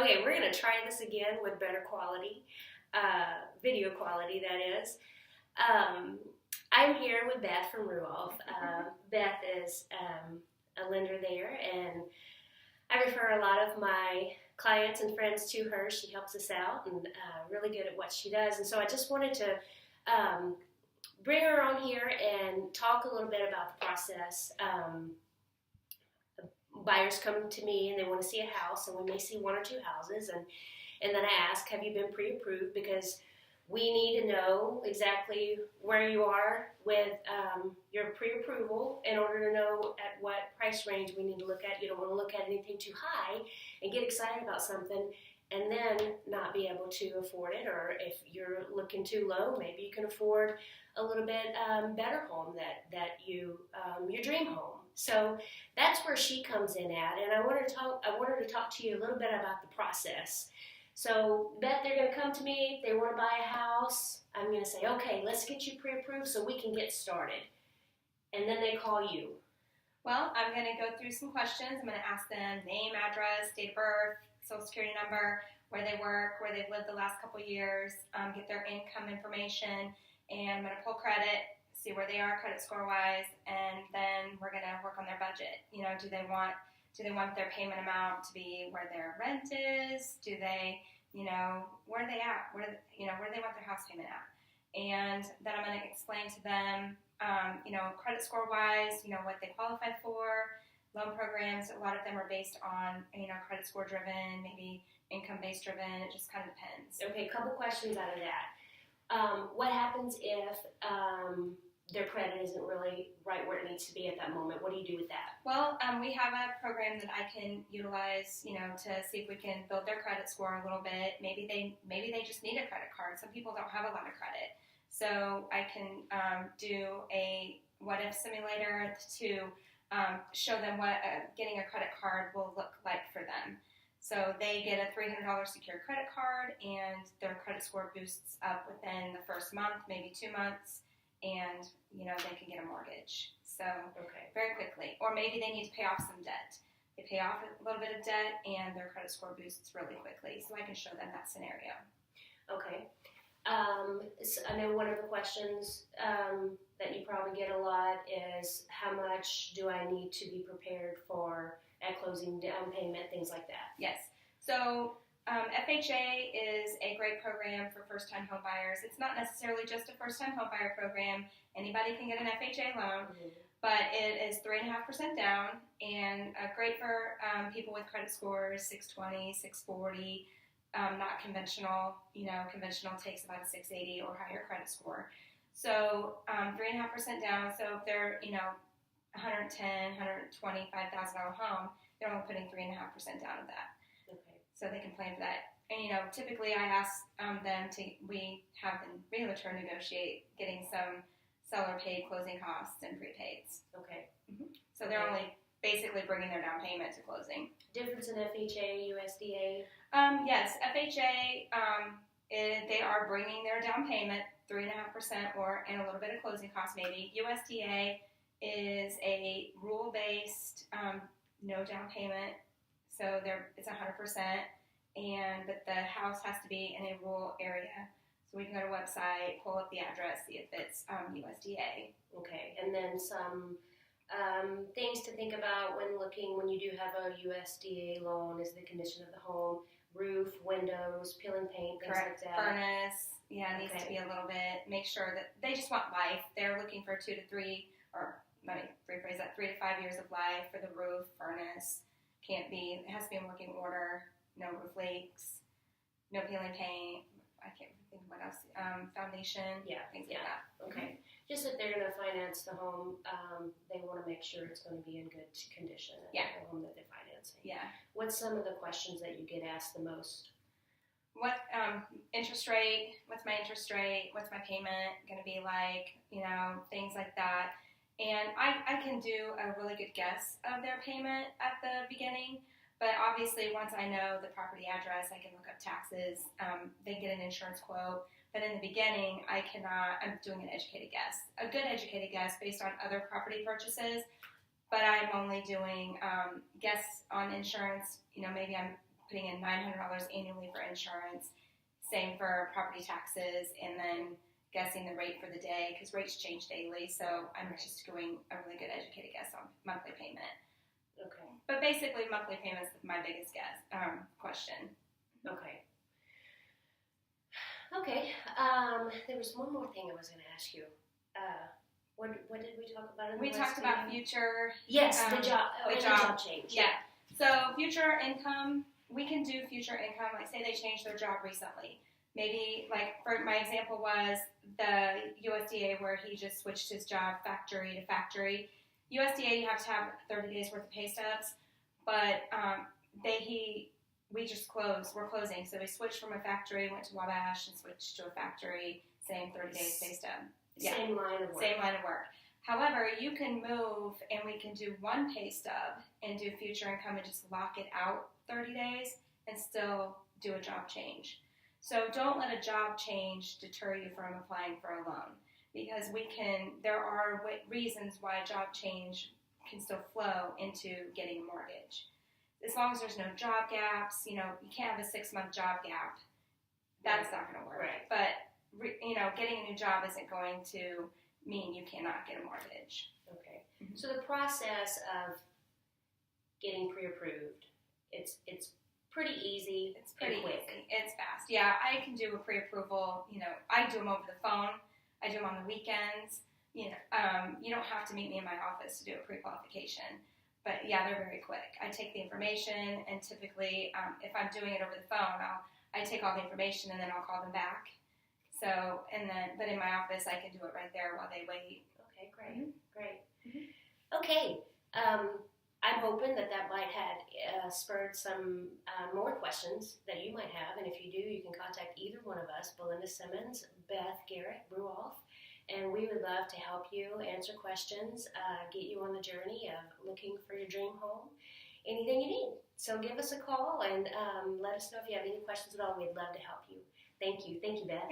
Okay, we're going to try this again with better quality, video quality, that is. Um, I'm here with Beth from Ruoff. Beth is a lender there, and I refer a lot of my clients and friends to her. She helps us out and really good at what she does. And so I just wanted to um, bring her on here and talk a little bit about the process. Buyers come to me and they want to see a house, and we may see one or two houses, and then I ask, have you been pre-approved? Because we need to know exactly where you are with your pre-approval in order to know at what price range we need to look at. You don't want to look at anything too high and get excited about something and then not be able to afford it, or if you're looking too low, maybe you can afford a little bit better home that you your dream home. So that's where she comes in at, and I wanted to talk to you a little bit about the process. So, Beth, they're going to come to me. They want to buy a house. I'm going to say, okay, let's get you pre-approved so we can get started. And then they call you. Well, I'm going to go through some questions. I'm going to ask them name, address, date of birth, social security number, where they work, where they've lived the last couple of years, get their income information, and I'm going to pull credit, see where they are credit score-wise, and then we're going to work on their budget. You know, do they want their payment amount to be where their rent is? Do they, where are they at? Where do they want their house payment at? And then I'm going to explain to them, credit score-wise, what they qualify for. Loan programs, a lot of them are based on, credit score-driven, maybe income-based driven. It just kind of depends. Okay, a couple questions out of that. What happens if their credit isn't really right where it needs to be at that moment? What do you do with that? Well, we have a program that I can utilize, to see if we can build their credit score a little bit. Maybe they just need a credit card. Some people don't have a lot of credit. So I can do a what-if simulator to show them what getting a credit card will look like for them. So they get a $300 secured credit card, and their credit score boosts up within the first month, maybe 2 months, and they can get a mortgage. So very quickly. Or maybe they need to pay off some debt. They pay off a little bit of debt, and their credit score boosts really quickly. So I can show them that scenario. Okay. So I know one of the questions that you probably get a lot is, how much do I need to be prepared for at closing, down payment, things like that? Yes. So FHA is a great program for first-time home buyers. It's not necessarily just a first-time home buyer program. Anybody can get an FHA loan, but it is 3.5% down, and great for people with credit scores 620, 640. Not conventional. Conventional takes about a 680 or higher credit score. So 3.5% down. So if they're $110,000, $125,000 home, they're only putting 3.5% down of that. Okay. So they can plan for that. And typically I ask we have the realtor negotiate getting some seller paid closing costs and prepaids. Okay. So they're only basically bringing their down payment to closing. Difference in FHA, USDA? Yes, FHA, they are bringing their down payment 3.5% and a little bit of closing costs maybe. USDA is a rule-based, no down payment, so it's 100%, but the house has to be in a rural area. So we can go to a website, pull up the address, see if it's USDA. Okay, and then some things to think about when you do have a USDA loan is the condition of the home, roof, windows, peeling paint, things Correct. like that. Furnace, needs to be a little bit. Make sure that they just want life. They're looking for 2 to 3, or let me rephrase that, 3 to 5 years of life for the roof, furnace. It has to be in working order. No roof leaks, no peeling paint. I can't think of what else. Foundation, things like that. Okay. Just if they're going to finance the home, they want to make sure it's going to be in good condition. The home that they're financing. Yeah. What's some of the questions that you get asked the most? What interest rate? What's my interest rate? What's my payment going to be like? Things like that. And I can do a really good guess of their payment at the beginning. But obviously, once I know the property address, I can look up taxes. They get an insurance quote. But in the beginning, I'm doing an educated guess. A good educated guess based on other property purchases. But I'm only doing guess on insurance. Maybe I'm putting in $900 annually for insurance, same for property taxes, and then guessing the rate for the day, because rates change daily, so I'm just doing a really good educated guess on monthly payment. Okay. But basically, monthly payment is my biggest guess question. Okay. Okay. There was one more thing I was going to ask you. What did we talk about? We talked about future. Yes, the job change. Yeah. So future income, we can do future income. Like say they changed their job recently. Maybe like for my example was the USDA where he just switched his job factory to factory. USDA you have to have 30 days worth of pay stubs, but we just closed. We're closing, so we switched from a factory, went to Wabash, and switched to a factory. Same 30 days pay stub. Yeah. Same line of work. Same line of work. However, you can move and we can do one pay stub and do future income and just lock it out 30 days and still do a job change. So don't let a job change deter you from applying for a loan, because there are reasons why a job change can still flow into getting a mortgage. As long as there's no job gaps, you can't have a 6-month job gap. That's not going to work. Right. But getting a new job isn't going to mean you cannot get a mortgage. Okay. Mm-hmm. So the process of getting pre-approved, it's pretty easy. It's pretty quick. easy. It's fast. Yeah, I can do a pre-approval. I do them over the phone. I do them on the weekends. You don't have to meet me in my office to do a pre-qualification. But yeah, they're very quick. I take the information, and typically, if I'm doing it over the phone, I take all the information and then I'll call them back. So, but in my office, I can do it right there while they wait. Okay, great, great. Mm-hmm. Okay, I'm hoping that might have spurred some more questions that you might have, and if you do, you can contact either one of us, Belinda Simmons, Beth Garrett Ruoff, and we would love to help you answer questions, get you on the journey of looking for your dream home, anything you need. So give us a call and let us know if you have any questions at all. We'd love to help you. Thank you, Beth.